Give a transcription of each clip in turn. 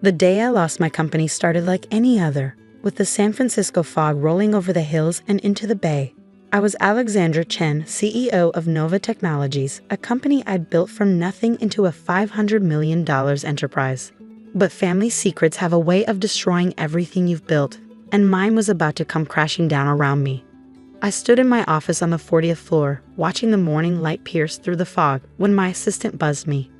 The day I lost my company started like any other, with the San Francisco fog rolling over the hills and into the bay. I was Alexandra Chen, CEO of Nova Technologies, a company I'd built from nothing into a $500 million enterprise. But family secrets have a way of destroying everything you've built, and mine was about to come crashing down around me. I stood in my office on the 40th floor, watching the morning light pierce through the fog when my assistant buzzed me.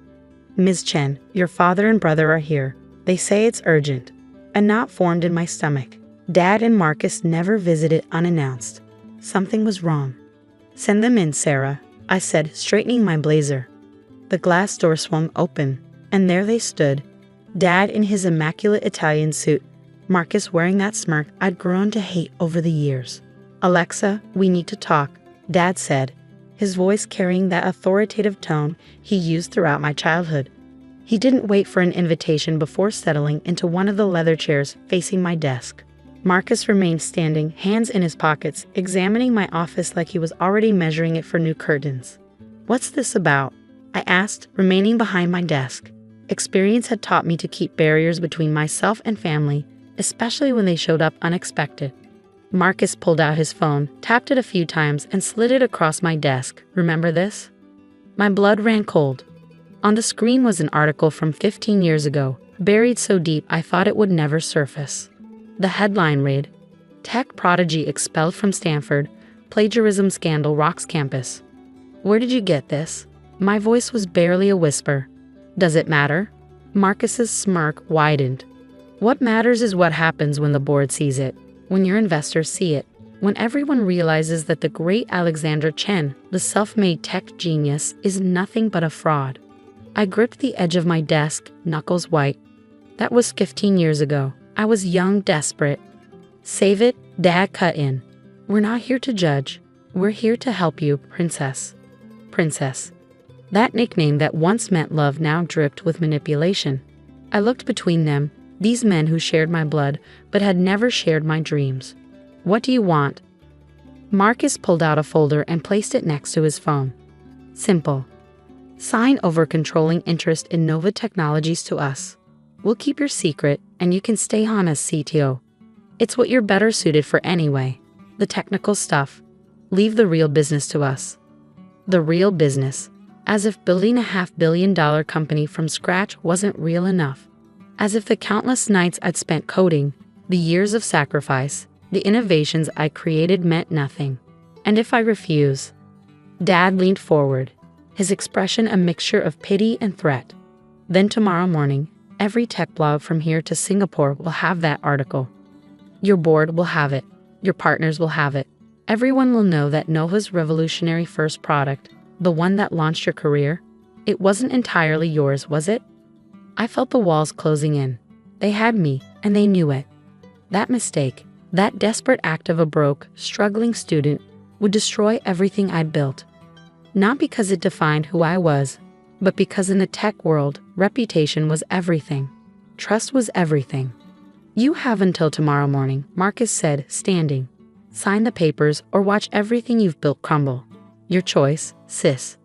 "Ms. Chen, your father and brother are here. They say it's urgent." A knot formed in my stomach. Dad and Marcus never visited unannounced. Something was wrong. "Send them in, Sarah," I said, straightening my blazer. The glass door swung open, and there they stood. Dad in his immaculate Italian suit, Marcus wearing that smirk I'd grown to hate over the years. "Alexa, we need to talk," Dad said, his voice carrying that authoritative tone he used throughout my childhood. He didn't wait for an invitation before settling into one of the leather chairs facing my desk. Marcus remained standing, hands in his pockets, examining my office like he was already measuring it for new curtains. "What's this about?" I asked, remaining behind my desk. Experience had taught me to keep barriers between myself and family, especially when they showed up unexpected. Marcus pulled out his phone, tapped it a few times, and slid it across my desk. "Remember this?" My blood ran cold. On the screen was an article from 15 years ago, buried so deep I thought it would never surface. The headline read, "Tech Prodigy Expelled from Stanford, Plagiarism Scandal Rocks Campus." "Where did you get this?" My voice was barely a whisper. "Does it matter?" Marcus's smirk widened. "What matters is what happens when the board sees it, when your investors see it, when everyone realizes that the great Alexandra Chen, the self-made tech genius, is nothing but a fraud." I gripped the edge of my desk, knuckles white. That was 15 years ago. I was young, desperate. "Save it," Dad cut in. "We're not here to judge. We're here to help you, Princess." Princess. That nickname that once meant love now dripped with manipulation. I looked between them, these men who shared my blood but had never shared my dreams. "What do you want?" Marcus pulled out a folder and placed it next to his phone. "Simple. Sign over controlling interest in Nova Technologies to us. We'll keep your secret, and you can stay on as CTO. It's what you're better suited for anyway. The technical stuff. Leave the real business to us." The real business. As if building a $500 million company from scratch wasn't real enough. As if the countless nights I'd spent coding, the years of sacrifice, the innovations I created meant nothing. And if I refuse? Dad leaned forward, his expression a mixture of pity and threat. "Then tomorrow morning, every tech blog from here to Singapore will have that article. Your board will have it. Your partners will have it. Everyone will know that Nova's revolutionary first product, the one that launched your career, it wasn't entirely yours, was it?" I felt the walls closing in. They had me, and they knew it. That mistake, that desperate act of a broke, struggling student, would destroy everything I'd built. Not because it defined who I was, but because in the tech world, reputation was everything. Trust was everything. "You have until tomorrow morning," Marcus said, standing. "Sign the papers or watch everything you've built crumble. Your choice, sis."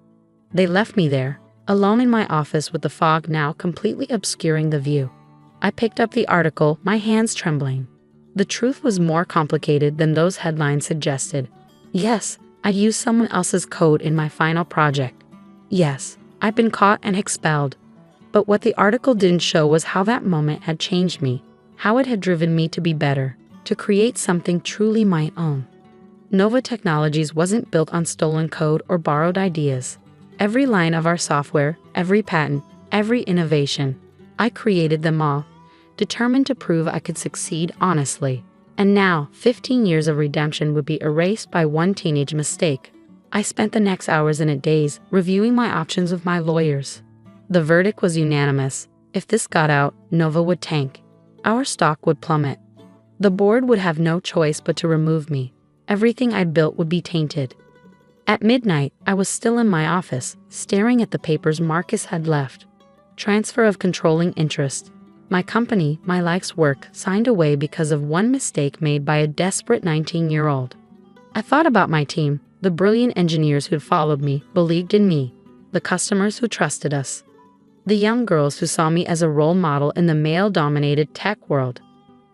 They left me there, alone in my office with the fog now completely obscuring the view. I picked up the article, my hands trembling. The truth was more complicated than those headlines suggested. Yes, I'd used someone else's code in my final project. Yes, I'd been caught and expelled. But what the article didn't show was how that moment had changed me, how it had driven me to be better, to create something truly my own. Nova Technologies wasn't built on stolen code or borrowed ideas. Every line of our software, every patent, every innovation, I created them all, determined to prove I could succeed honestly. And now, 15 years of redemption would be erased by one teenage mistake. I spent the next hours and days reviewing my options with my lawyers. The verdict was unanimous. If this got out, Nova would tank. Our stock would plummet. The board would have no choice but to remove me. Everything I'd built would be tainted. At midnight, I was still in my office, staring at the papers Marcus had left. Transfer of controlling interest. My company, my life's work, signed away because of one mistake made by a desperate 19-year-old. I thought about my team, the brilliant engineers who'd followed me, believed in me, the customers who trusted us. The young girls who saw me as a role model in the male-dominated tech world.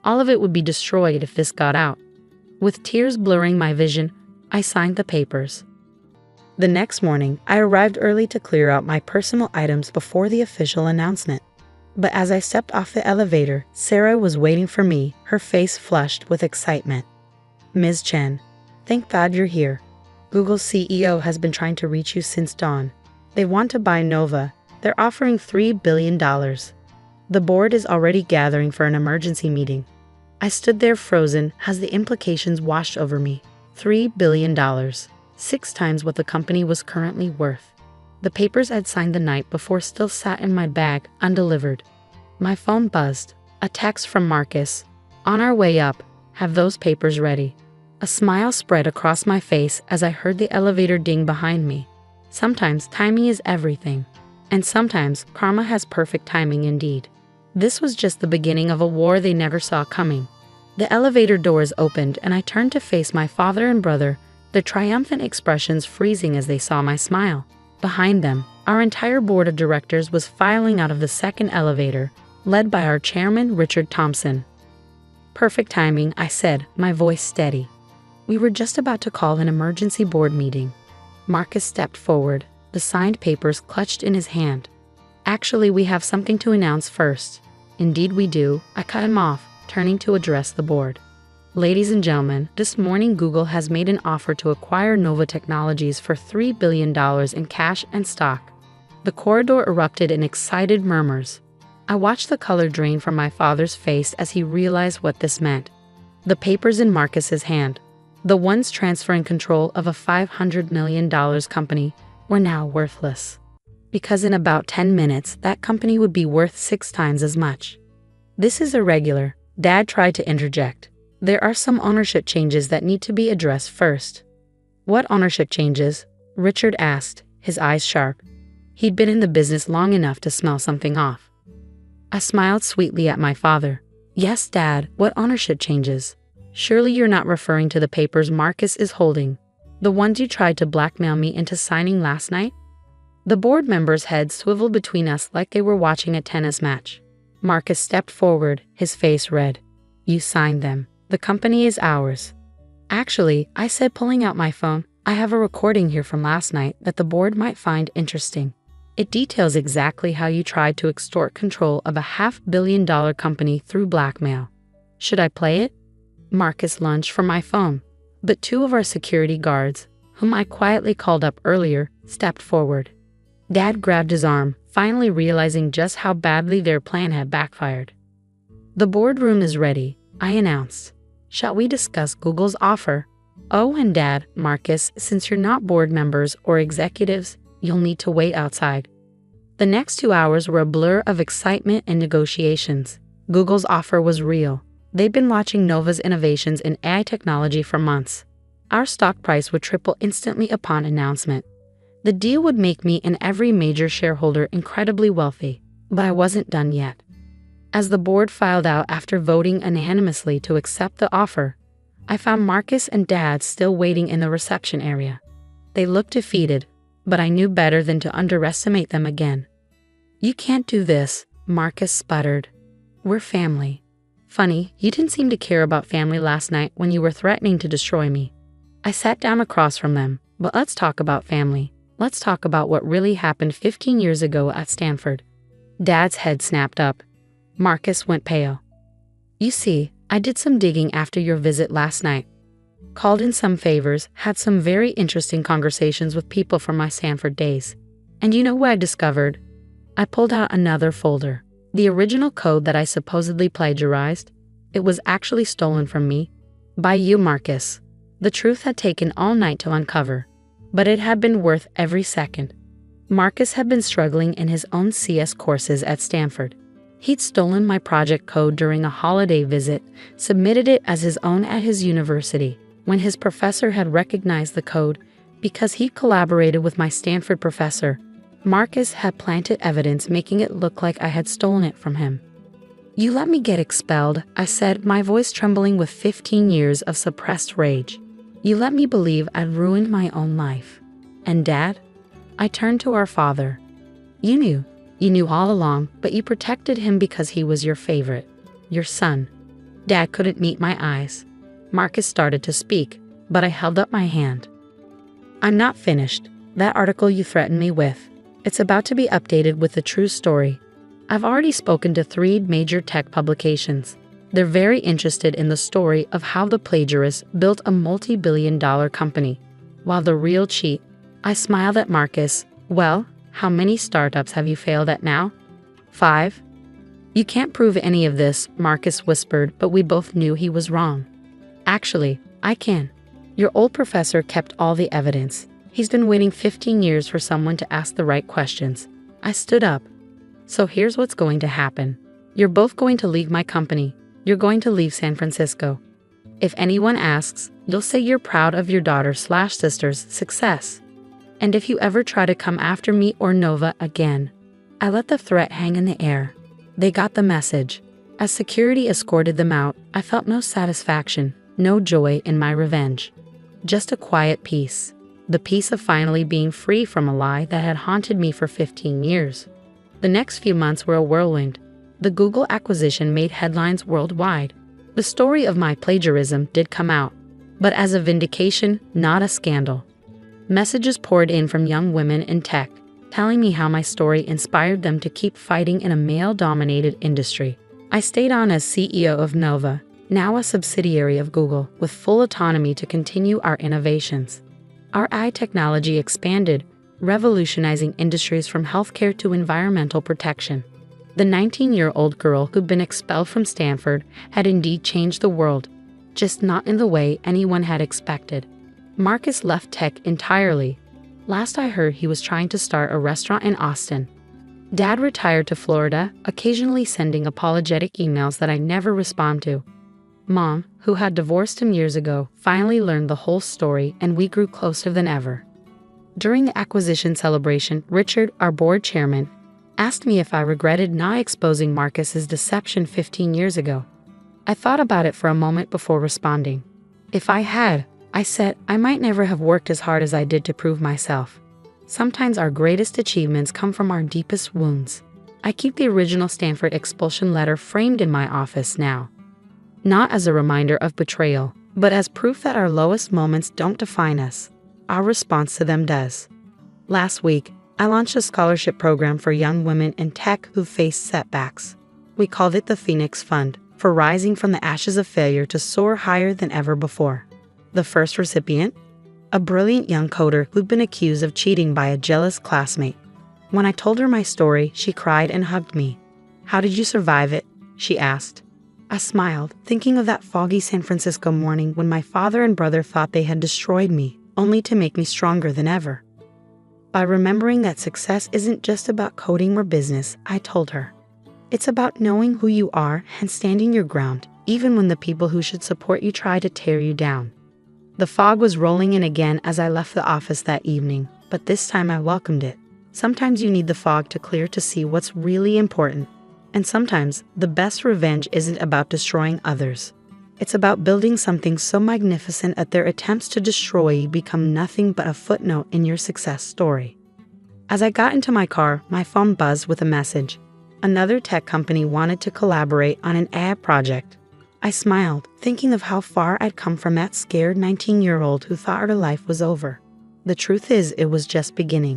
All of it would be destroyed if this got out. With tears blurring my vision, I signed the papers. The next morning, I arrived early to clear out my personal items before the official announcement. But as I stepped off the elevator, Sarah was waiting for me, her face flushed with excitement. "Ms. Chen, thank God you're here. Google's CEO has been trying to reach you since dawn. They want to buy Nova. They're offering $3 billion. The board is already gathering for an emergency meeting." I stood there frozen as the implications washed over me. $3 billion, 6 times what the company was currently worth. The papers I'd signed the night before still sat in my bag, undelivered. My phone buzzed. A text from Marcus. "On our way up. Have those papers ready." A smile spread across my face as I heard the elevator ding behind me. Sometimes timing is everything. And sometimes karma has perfect timing indeed. This was just the beginning of a war they never saw coming. The elevator doors opened and I turned to face my father and brother, their triumphant expressions freezing as they saw my smile. Behind them, our entire board of directors was filing out of the second elevator, led by our chairman, Richard Thompson. "Perfect timing," I said, my voice steady. We were just about to call an emergency board meeting. Marcus stepped forward, the signed papers clutched in his hand. "Actually, we have something to announce first." "Indeed we do," I cut him off, turning to address the board. "Ladies and gentlemen, this morning Google has made an offer to acquire Nova Technologies for $3 billion in cash and stock." The corridor erupted in excited murmurs. I watched the color drain from my father's face as he realized what this meant. The papers in Marcus's hand, the ones transferring control of a $500 million company, were now worthless. Because in about 10 minutes, that company would be worth 6 times as much. "This is irregular," Dad tried to interject. "There are some ownership changes that need to be addressed first." "What ownership changes?" Richard asked, his eyes sharp. He'd been in the business long enough to smell something off. I smiled sweetly at my father. "Yes, Dad, what ownership changes? Surely you're not referring to the papers Marcus is holding, the ones you tried to blackmail me into signing last night?" The board members' heads swiveled between us like they were watching a tennis match. Marcus stepped forward, his face red. "You signed them. The company is ours." "Actually," I said, pulling out my phone, "I have a recording here from last night that the board might find interesting. It details exactly how you tried to extort control of a $500 million company through blackmail. Should I play it?" Marcus lunged for my phone, but 2 of our security guards, whom I quietly called up earlier, stepped forward. Dad grabbed his arm, finally realizing just how badly their plan had backfired. "The boardroom is ready," I announced. "Shall we discuss Google's offer?" "Oh, and Dad, Marcus, since you're not board members or executives, you'll need to wait outside." The next 2 hours were a blur of excitement and negotiations. Google's offer was real. They'd been watching Nova's innovations in AI technology for months. Our stock price would triple instantly upon announcement. The deal would make me and every major shareholder incredibly wealthy, but I wasn't done yet. As the board filed out after voting unanimously to accept the offer, I found Marcus and Dad still waiting in the reception area. They looked defeated, but I knew better than to underestimate them again. "You can't do this," Marcus sputtered. "We're family." "Funny, you didn't seem to care about family last night when you were threatening to destroy me." I sat down across from them. "But let's talk about family. Let's talk about what really happened 15 years ago at Stanford." Dad's head snapped up. Marcus went pale. "You see, I did some digging after your visit last night. Called in some favors, had some very interesting conversations with people from my Stanford days. And you know what I discovered?" I pulled out another folder. The original code that I supposedly plagiarized, it was actually stolen from me. By you, Marcus. The truth had taken all night to uncover, but it had been worth every second. Marcus had been struggling in his own CS courses at Stanford. He'd stolen my project code during a holiday visit, submitted it as his own at his university, when his professor had recognized the code because he collaborated with my Stanford professor. Marcus had planted evidence making it look like I had stolen it from him. "You let me get expelled," I said, my voice trembling with 15 years of suppressed rage. "You let me believe I'd ruined my own life. And Dad?" I turned to our father. "You knew. You knew all along, but you protected him because he was your favorite. Your son. Dad couldn't meet my eyes. Marcus started to speak, but I held up my hand. I'm not finished. That article you threatened me with. It's about to be updated with the true story. I've already spoken to 3 major tech publications. They're very interested in the story of how the plagiarist built a multi-billion-dollar company, while the real cheat. I smiled at Marcus. Well, how many startups have you failed at now? 5? You can't prove any of this, Marcus whispered, but we both knew he was wrong. Actually, I can. Your old professor kept all the evidence. He's been waiting 15 years for someone to ask the right questions. I stood up. So here's what's going to happen. You're both going to leave my company. You're going to leave San Francisco. If anyone asks, you'll say you're proud of your daughter/sister's success. And if you ever try to come after me or Nova again. I let the threat hang in the air. They got the message. As security escorted them out, I felt no satisfaction, no joy in my revenge. Just a quiet peace. The peace of finally being free from a lie that had haunted me for 15 years. The next few months were a whirlwind. The Google acquisition made headlines worldwide. The story of my plagiarism did come out, but as a vindication, not a scandal. Messages poured in from young women in tech, telling me how my story inspired them to keep fighting in a male-dominated industry. I stayed on as CEO of Nova, now a subsidiary of Google, with full autonomy to continue our innovations. Our AI technology expanded, revolutionizing industries from healthcare to environmental protection. The 19-year-old girl who'd been expelled from Stanford had indeed changed the world, just not in the way anyone had expected. Marcus left tech entirely. Last I heard, he was trying to start a restaurant in Austin. Dad retired to Florida, occasionally sending apologetic emails that I never respond to. Mom, who had divorced him years ago, finally learned the whole story, and we grew closer than ever. During the acquisition celebration, Richard, our board chairman, asked me if I regretted not exposing Marcus's deception 15 years ago. I thought about it for a moment before responding. If I had, I said, I might never have worked as hard as I did to prove myself. Sometimes our greatest achievements come from our deepest wounds. I keep the original Stanford expulsion letter framed in my office now. Not as a reminder of betrayal, but as proof that our lowest moments don't define us. Our response to them does. Last week, I launched a scholarship program for young women in tech who face setbacks. We called it the Phoenix Fund, for rising from the ashes of failure to soar higher than ever before. The first recipient? A brilliant young coder who'd been accused of cheating by a jealous classmate. When I told her my story, she cried and hugged me. How did you survive it? She asked. I smiled, thinking of that foggy San Francisco morning when my father and brother thought they had destroyed me, only to make me stronger than ever. By remembering that success isn't just about coding or business, I told her. It's about knowing who you are and standing your ground, even when the people who should support you try to tear you down. The fog was rolling in again as I left the office that evening, but this time I welcomed it. Sometimes you need the fog to clear to see what's really important. And sometimes, the best revenge isn't about destroying others. It's about building something so magnificent that their attempts to destroy you become nothing but a footnote in your success story. As I got into my car, my phone buzzed with a message. Another tech company wanted to collaborate on an AI project. I smiled, thinking of how far I'd come from that scared 19-year-old who thought her life was over. The truth is, it was just beginning.